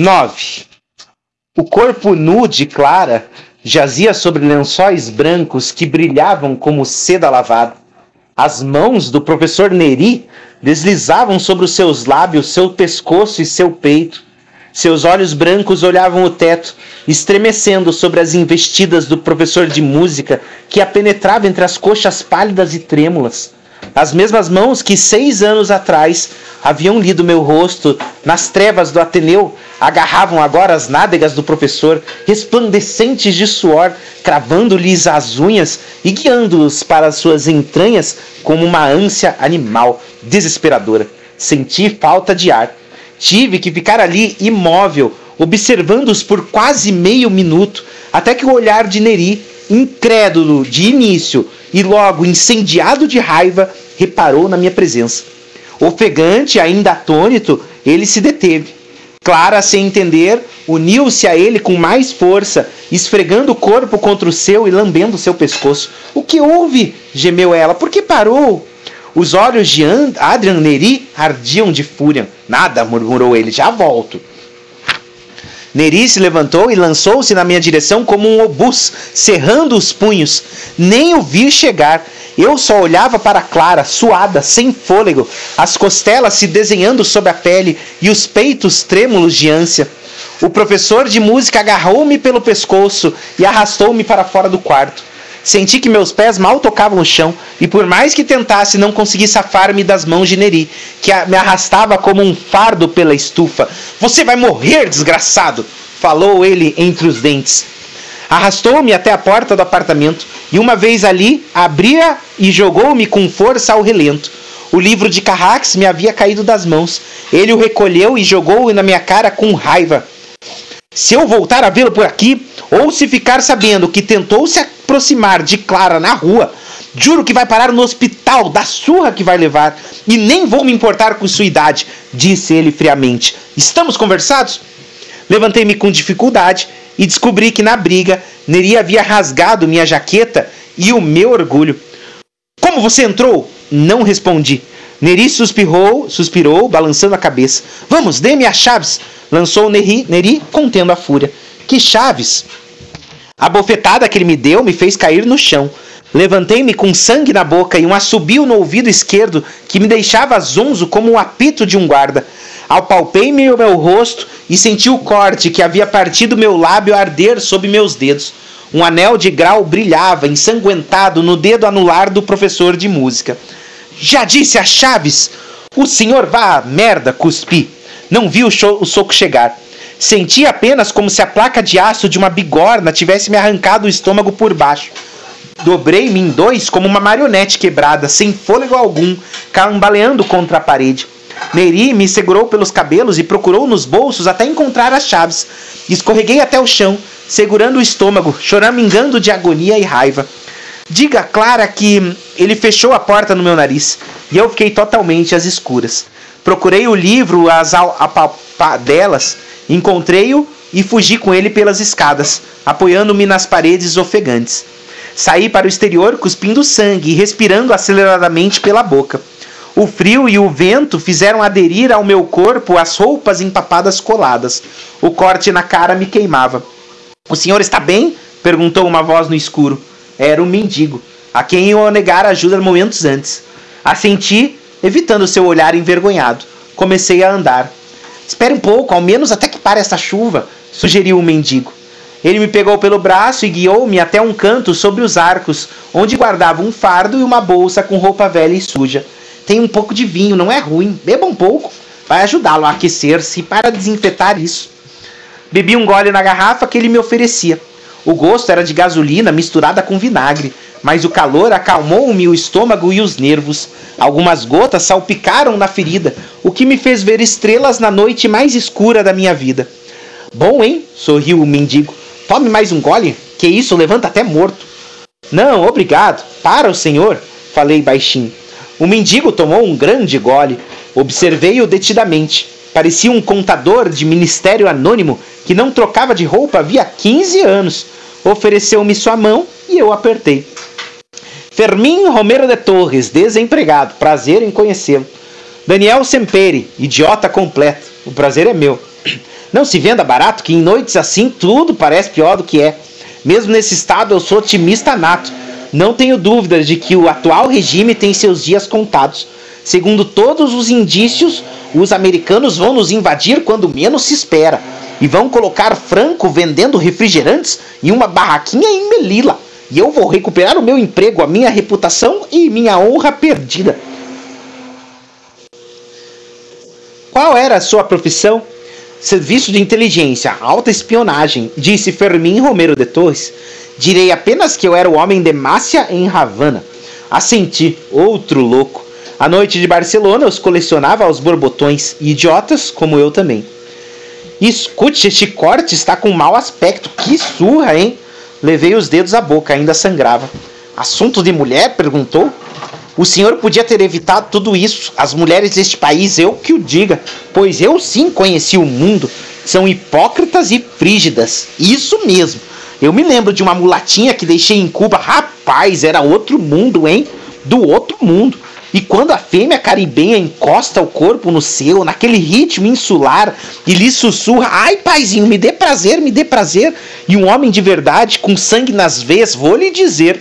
9. O corpo nu de Clara jazia sobre lençóis brancos que brilhavam como seda lavada. As mãos do professor Neri deslizavam sobre os seus lábios, seu pescoço e seu peito. Seus olhos brancos olhavam o teto, estremecendo sobre as investidas do professor de música que a penetrava entre as coxas pálidas e trêmulas. As mesmas mãos que 6 anos atrás haviam lido meu rosto nas trevas do Ateneu agarravam agora as nádegas do professor, resplandecentes de suor, cravando-lhes as unhas e guiando-os para suas entranhas como uma ânsia animal desesperadora. Senti falta de ar. Tive que ficar ali imóvel, observando-os por quase meio minuto, até que o olhar de Neri, incrédulo de início e logo incendiado de raiva, reparou na minha presença. Ofegante, ainda atônito, ele se deteve. Clara, sem entender, uniu-se a ele com mais força, esfregando o corpo contra o seu e lambendo seu pescoço. — O que houve? Gemeu ela. — Por que parou? Os olhos de Adrian Neri ardiam de fúria. — Nada, murmurou ele, já volto. Neri se levantou e lançou-se na minha direção como um obus, cerrando os punhos. Nem o vi chegar. Eu só olhava para Clara, suada, sem fôlego, as costelas se desenhando sob a pele e os peitos trêmulos de ânsia. O professor de música agarrou-me pelo pescoço e arrastou-me para fora do quarto. Senti que meus pés mal tocavam o chão e por mais que tentasse não consegui safar-me das mãos de Neri, que me arrastava como um fardo pela estufa. — Você vai morrer, desgraçado! Falou ele entre os dentes. Arrastou-me até a porta do apartamento e uma vez ali, abria e jogou-me com força ao relento. O livro de Carrax me havia caído das mãos. Ele o recolheu e jogou-o na minha cara com raiva. Se eu voltar a vê-lo por aqui, ou se ficar sabendo que tentou se aproximar de Clara na rua, juro que vai parar no hospital da surra que vai levar, e nem vou me importar com sua idade, disse ele friamente. Estamos conversados? Levantei-me com dificuldade e descobri que na briga Neri havia rasgado minha jaqueta e o meu orgulho. — Como você entrou? Não respondi. Neri suspirou, balançando a cabeça. — Vamos, dê-me as chaves! Lançou Neri, contendo a fúria. — Que chaves? A bofetada que ele me deu me fez cair no chão. Levantei-me com sangue na boca e um assobio no ouvido esquerdo que me deixava zonzo como o apito de um guarda. Apalpei-me o meu rosto e senti o corte que havia partido meu lábio arder sob meus dedos. Um anel de grau brilhava, ensanguentado, no dedo anular do professor de música. — Já disse as chaves! — O senhor vá à merda, cuspi. Não vi o soco chegar. Senti apenas como se a placa de aço de uma bigorna tivesse me arrancado o estômago por baixo. Dobrei-me em dois como uma marionete quebrada, sem fôlego algum, cambaleando contra a parede. Neri me segurou pelos cabelos e procurou nos bolsos até encontrar as chaves. Escorreguei até o chão, segurando o estômago, choramingando de agonia e raiva. Diga a Clara que ele fechou a porta no meu nariz e eu fiquei totalmente às escuras. Procurei o livro, as apalpadelas, encontrei-o e fugi com ele pelas escadas, apoiando-me nas paredes ofegantes. Saí para o exterior cuspindo sangue e respirando aceleradamente pela boca. O frio e o vento fizeram aderir ao meu corpo as roupas empapadas coladas. O corte na cara me queimava. — O senhor está bem? Perguntou uma voz no escuro. Era um mendigo, a quem eu negara ajuda momentos antes. Assenti, evitando seu olhar envergonhado. Comecei a andar. — Espere um pouco, ao menos até que pare essa chuva, sugeriu o mendigo. Ele me pegou pelo braço e guiou-me até um canto sobre os arcos, onde guardava um fardo e uma bolsa com roupa velha e suja. Tem um pouco de vinho, não é ruim. Beba um pouco. Vai ajudá-lo a aquecer-se para desinfetar isso. Bebi um gole na garrafa que ele me oferecia. O gosto era de gasolina misturada com vinagre, mas o calor acalmou-me o estômago e os nervos. Algumas gotas salpicaram na ferida, o que me fez ver estrelas na noite mais escura da minha vida. — Bom, hein? Sorriu o mendigo. — Tome mais um gole? Que isso, levanta até morto. — Não, obrigado. Para o senhor, falei baixinho. O mendigo tomou um grande gole. Observei-o detidamente. Parecia um contador de ministério anônimo que não trocava de roupa havia 15 anos. Ofereceu-me sua mão e eu apertei. — Fermín Romero de Torres, desempregado. Prazer em conhecê-lo. — Daniel Semperi, idiota completo. O prazer é meu. — Não se venda barato que em noites assim tudo parece pior do que é. Mesmo nesse estado eu sou otimista nato. Não tenho dúvidas de que o atual regime tem seus dias contados. Segundo todos os indícios, os americanos vão nos invadir quando menos se espera. E vão colocar Franco vendendo refrigerantes em uma barraquinha em Melilla. E eu vou recuperar o meu emprego, a minha reputação e minha honra perdida. Qual era a sua profissão? Serviço de inteligência, alta espionagem, disse Fermín Romero de Torres. Direi apenas que eu era o homem de Mácia em Havana. Assenti, outro louco. À noite de Barcelona eu os colecionava aos borbotões, idiotas como eu também. Escute, este corte está com mau aspecto. Que surra, hein? Levei os dedos à boca, ainda sangrava. Assunto de mulher? Perguntou. O senhor podia ter evitado tudo isso. As mulheres deste país, eu que o diga, pois eu sim conheci o mundo. São hipócritas e frígidas. Isso mesmo. Eu me lembro de uma mulatinha que deixei em Cuba. Rapaz, era outro mundo, hein? Do outro mundo. E quando a fêmea caribenha encosta o corpo no seu, naquele ritmo insular, e lhe sussurra: ai, paizinho, me dê prazer, me dê prazer. E um homem de verdade, com sangue nas veias, vou lhe dizer...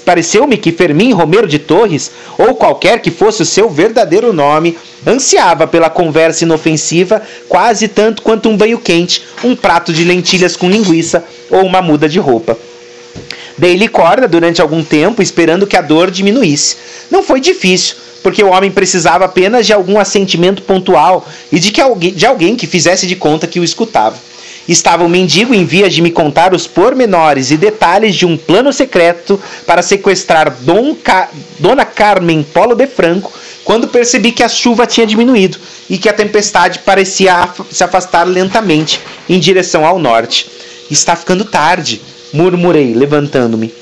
Pareceu-me que Fermín Romero de Torres, ou qualquer que fosse o seu verdadeiro nome, ansiava pela conversa inofensiva quase tanto quanto um banho quente, um prato de lentilhas com linguiça ou uma muda de roupa. Dei-lhe corda durante algum tempo, esperando que a dor diminuísse. Não foi difícil, porque o homem precisava apenas de algum assentimento pontual e de alguém que fizesse de conta que o escutava. Estava o mendigo em vias de me contar os pormenores e detalhes de um plano secreto para sequestrar Dona Carmen Polo de Franco, quando percebi que a chuva tinha diminuído e que a tempestade parecia se afastar lentamente em direção ao norte. Está ficando tarde, murmurei, levantando-me.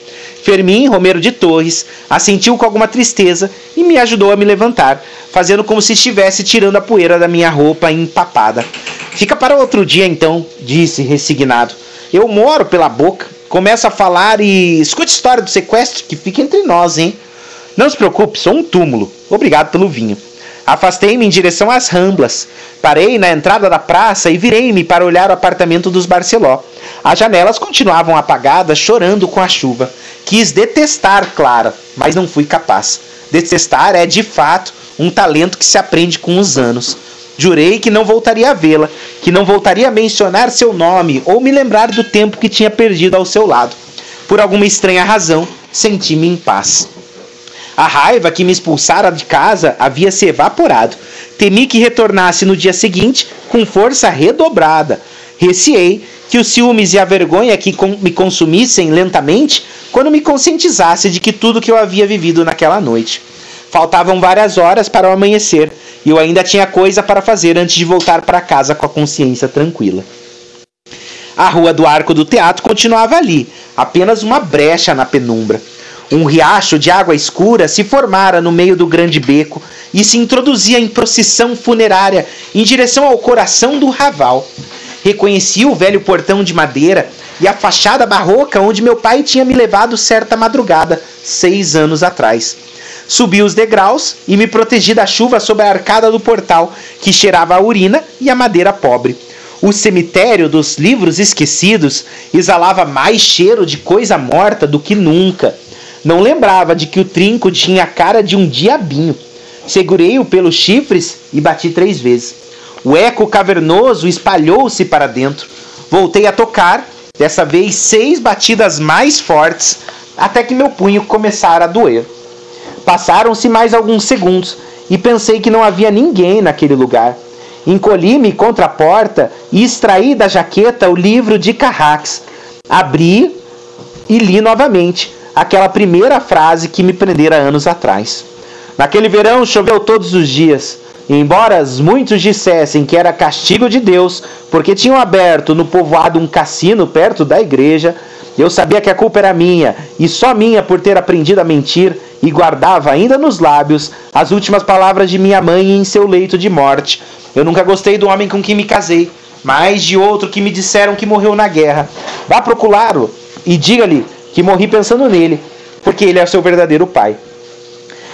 Fermín Romero de Torres assentiu com alguma tristeza e me ajudou a me levantar, fazendo como se estivesse tirando a poeira da minha roupa empapada. Fica para outro dia então, disse resignado. Eu moro pela boca, começo a falar e... Escute a história do sequestro, que fica entre nós, hein? Não se preocupe, sou um túmulo. Obrigado pelo vinho. Afastei-me em direção às Ramblas. Parei na entrada da praça e virei-me para olhar o apartamento dos Barceló. As janelas continuavam apagadas, chorando com a chuva. Quis detestar Clara, mas não fui capaz. Detestar é, de fato, um talento que se aprende com os anos. Jurei que não voltaria a vê-la, que não voltaria a mencionar seu nome ou me lembrar do tempo que tinha perdido ao seu lado. Por alguma estranha razão, senti-me em paz. A raiva que me expulsara de casa havia se evaporado. Temi que retornasse no dia seguinte com força redobrada. Receei que os ciúmes e a vergonha que me consumissem lentamente quando me conscientizasse de que tudo que eu havia vivido naquela noite. Faltavam várias horas para o amanhecer e eu ainda tinha coisa para fazer antes de voltar para casa com a consciência tranquila. A rua do Arco do Teatro continuava ali, apenas uma brecha na penumbra. Um riacho de água escura se formara no meio do grande beco e se introduzia em procissão funerária em direção ao coração do Raval. Reconheci o velho portão de madeira e a fachada barroca onde meu pai tinha me levado certa madrugada, 6 anos atrás. Subi os degraus e me protegi da chuva sob a arcada do portal, que cheirava a urina e a madeira pobre. O cemitério dos livros esquecidos exalava mais cheiro de coisa morta do que nunca. Não lembrava de que o trinco tinha a cara de um diabinho. Segurei-o pelos chifres e bati 3 vezes. O eco cavernoso espalhou-se para dentro. Voltei a tocar, dessa vez 6 batidas mais fortes, até que meu punho começara a doer. Passaram-se mais alguns segundos e pensei que não havia ninguém naquele lugar. Encolhi-me contra a porta e extraí da jaqueta o livro de Carrax. Abri e li novamente aquela primeira frase que me prendera anos atrás. Naquele verão choveu todos os dias. E embora muitos dissessem que era castigo de Deus, porque tinham aberto no povoado um cassino perto da igreja, eu sabia que a culpa era minha, e só minha por ter aprendido a mentir, e guardava ainda nos lábios as últimas palavras de minha mãe em seu leito de morte. Eu nunca gostei do homem com quem me casei, mas de outro que me disseram que morreu na guerra. Vá procurá-lo e diga-lhe que morri pensando nele, porque ele é seu verdadeiro pai.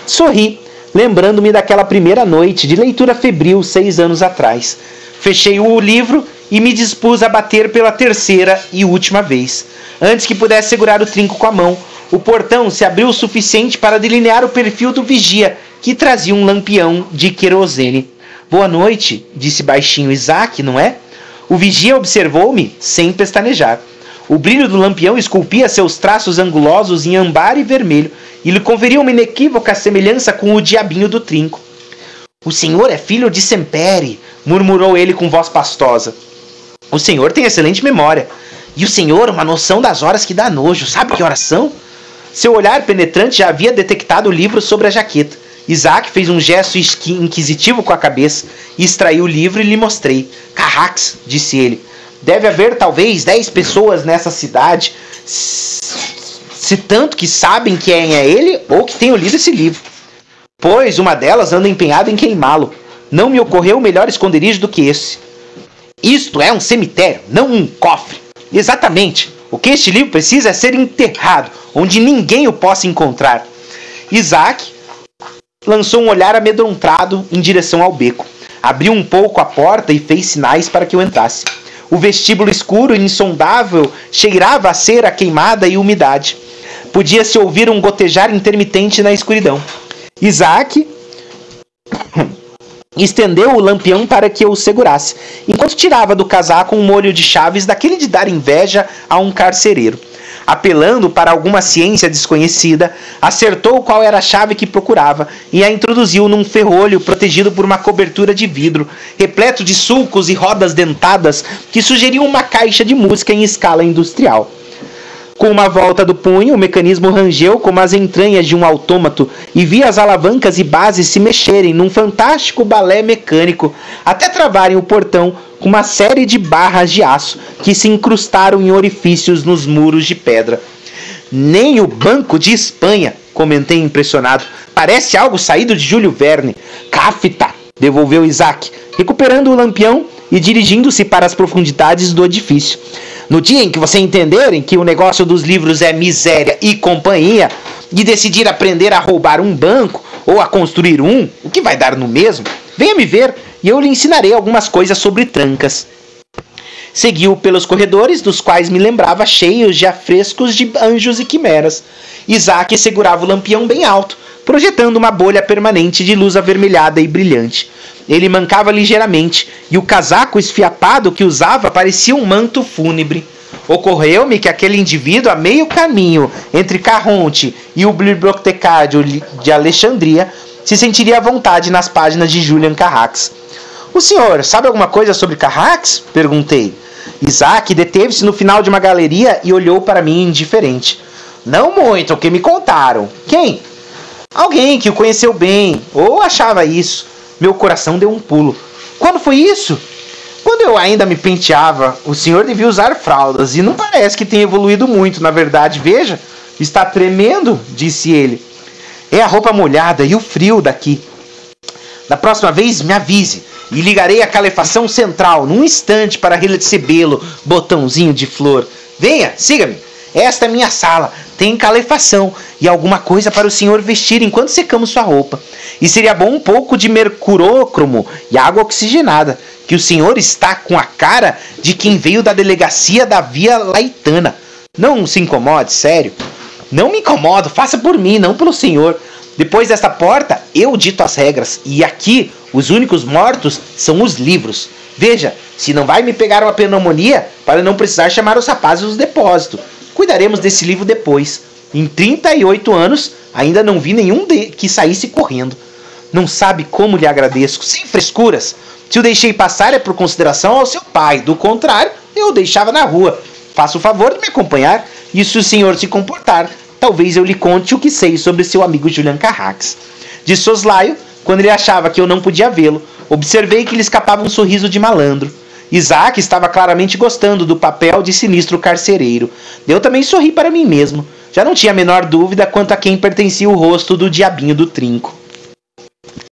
Sorri, lembrando-me daquela primeira noite de leitura febril 6 anos atrás. Fechei o livro e me dispus a bater pela terceira e última vez. Antes que pudesse segurar o trinco com a mão, o portão se abriu o suficiente para delinear o perfil do vigia, que trazia um lampião de querosene. Boa noite, disse baixinho. Isaac, não é? O vigia observou-me sem pestanejar. O brilho do lampião esculpia seus traços angulosos em ambar e vermelho e lhe conferia uma inequívoca semelhança com o diabinho do trinco. O senhor é filho de Sempere, murmurou ele com voz pastosa. O senhor tem excelente memória. E o senhor uma noção das horas que dá nojo. Sabe que horas são? Seu olhar penetrante já havia detectado o livro sobre a jaqueta. Isaac fez um gesto inquisitivo com a cabeça e extraiu o livro e lhe mostrei. Carrax, disse ele. Deve haver talvez 10 pessoas nessa cidade, se tanto que sabem quem é ele ou que tenham lido esse livro. Pois uma delas anda empenhada em queimá-lo. Não me ocorreu melhor esconderijo do que esse. Isto é um cemitério, não um cofre. Exatamente. O que este livro precisa é ser enterrado, onde ninguém o possa encontrar. Isaac lançou um olhar amedrontado em direção ao beco. Abriu um pouco a porta e fez sinais para que eu entrasse. O vestíbulo escuro e insondável cheirava a cera queimada e umidade. Podia-se ouvir um gotejar intermitente na escuridão. Isaac estendeu o lampião para que eu o segurasse, enquanto tirava do casaco um molho de chaves daquele de dar inveja a um carcereiro. Apelando para alguma ciência desconhecida, acertou qual era a chave que procurava e a introduziu num ferrolho protegido por uma cobertura de vidro, repleto de sulcos e rodas dentadas que sugeriam uma caixa de música em escala industrial. Com uma volta do punho, o mecanismo rangeu como as entranhas de um autômato e vi as alavancas e bases se mexerem num fantástico balé mecânico, até travarem o portão com uma série de barras de aço que se incrustaram em orifícios nos muros de pedra. Nem o Banco de Espanha, comentei impressionado. Parece algo saído de Júlio Verne. Cafta, devolveu Isaac, recuperando o lampião e dirigindo-se para as profundidades do edifício. No dia em que você entenderem que o negócio dos livros é miséria e companhia, e decidir aprender a roubar um banco ou a construir um, o que vai dar no mesmo, venha me ver e eu lhe ensinarei algumas coisas sobre trancas. Seguiu pelos corredores, dos quais me lembrava cheios de afrescos de anjos e quimeras. Isaac segurava o lampião bem alto, projetando uma bolha permanente de luz avermelhada e brilhante. Ele mancava ligeiramente, e o casaco esfiapado que usava parecia um manto fúnebre. Ocorreu-me que aquele indivíduo, a meio caminho entre Caronte e o bibliotecário de Alexandria, se sentiria à vontade nas páginas de Julian Carrax. O senhor sabe alguma coisa sobre Carrax? Perguntei. Isaac deteve-se no final de uma galeria e olhou para mim indiferente. Não muito, o que me contaram. Quem? Alguém que o conheceu bem, ou achava isso. Meu coração deu um pulo. Quando foi isso? Quando eu ainda me penteava, o senhor devia usar fraldas, e não parece que tenha evoluído muito, na verdade. Veja, está tremendo, disse ele. É a roupa molhada e o frio daqui. Da próxima vez, me avise, e ligarei a calefação central num instante para recebê-lo, botãozinho de flor. Venha, siga-me. Esta é minha sala, tem calefação e alguma coisa para o senhor vestir enquanto secamos sua roupa. E seria bom um pouco de mercurócromo e água oxigenada, que o senhor está com a cara de quem veio da delegacia da Via Laetana. Não se incomode, sério. Não me incomodo, faça por mim, não pelo senhor. Depois desta porta, eu dito as regras, e aqui os únicos mortos são os livros. Veja, se não vai me pegar uma pneumonia, para não precisar chamar os rapazes do depósito. Cuidaremos desse livro depois. Em 38 anos, ainda não vi nenhum que saísse correndo. Não sabe como lhe agradeço, sem frescuras. Se o deixei passar é por consideração ao seu pai. Do contrário, eu o deixava na rua. Faça o favor de me acompanhar, e se o senhor se comportar, talvez eu lhe conte o que sei sobre seu amigo Julian Carrax. De soslaio, quando ele achava que eu não podia vê-lo, observei que lhe escapava um sorriso de malandro. Isaac estava claramente gostando do papel de sinistro carcereiro. Eu também sorri para mim mesmo. Já não tinha a menor dúvida quanto a quem pertencia o rosto do diabinho do trinco.